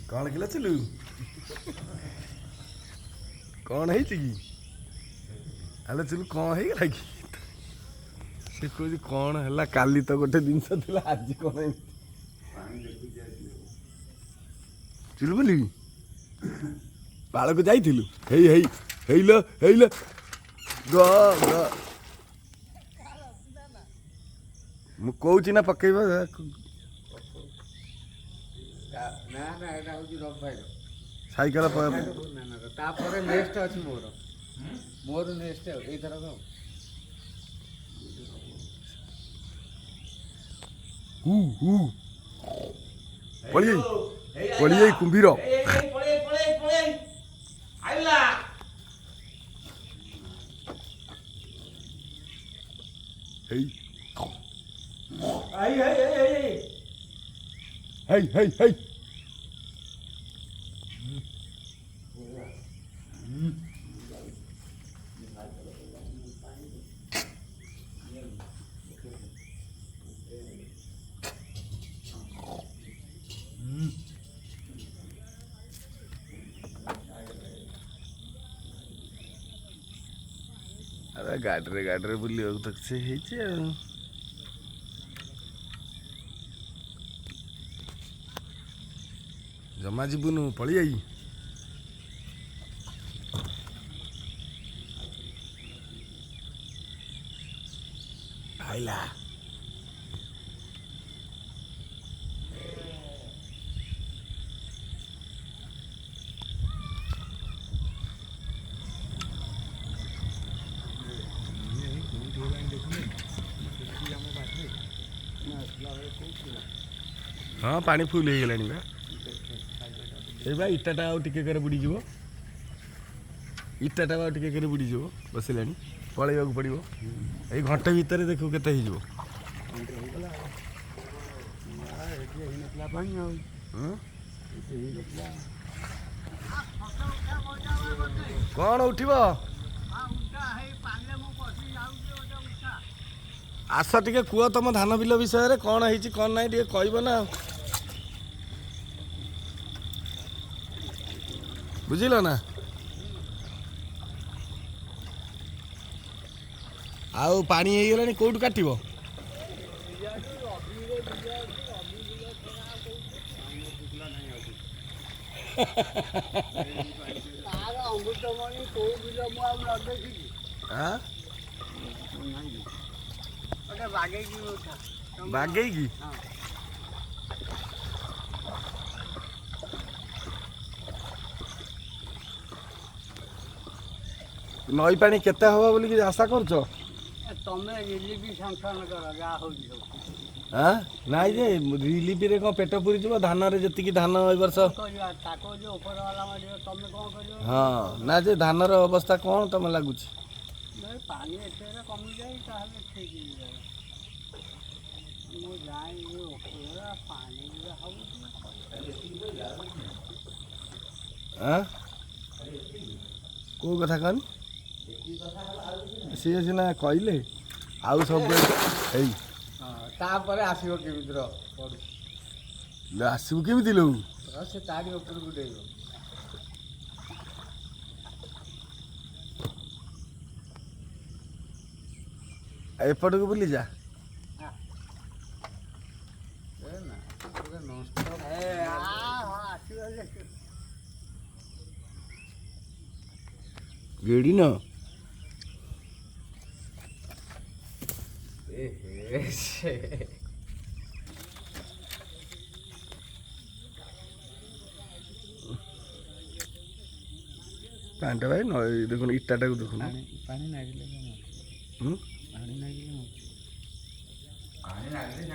कौन किला चलू कौन है कि हेलो चलू कौन है कि से कह कौन है काली तो गोटे जिनस आज कौन चुलू बोली बाल को जाइलु हेल मु कहूँ ना पकेब साइकेल नेक्स्ट अच्छी मोर नेक्स्ट एथर पड़ी कुंभीर hey अरे गाड़ी बुले तक से जमा जीवनु पड़ी आई आइला हाँ पानी फुल हो गला बा इटाटा आउ टिके बुड़ीज इटाटा आउ टिके बुड़ीज बसला पलैया पड़ो ये घंटे भितर देखो केते हो कौन उठिब आस टिके कुह तुम धान बिल विषय कौन है कौन ना टे कह ना बुझिल ना आउ पानी हो गलानी कौटू काट बागई की नई पानी केते हवा बोली आशा करछ तमे रिलीफ सैंक्शन कर जा हो हाँ नाई जे रिलीफ रे कौन पेट पूरी जीव धान रे जति धान ए वर्ष हाँ ना जे धान रो अवस्था कौन तम लगुच पानी एते कमी जाए ताहले ठीक ही जाए मो जाए ये ओकरा पानी हाँ को कथा कहनी सी सीना कहले आउ सब तापर आसीबो केमितिर आसबू केमी लो से तारी ऊपर को डेइबो एपट को बुली जा गेड़ी न पानी भाई न देखो इटाटा को देखो पानी नागिले पानी नागिले पानी नागिले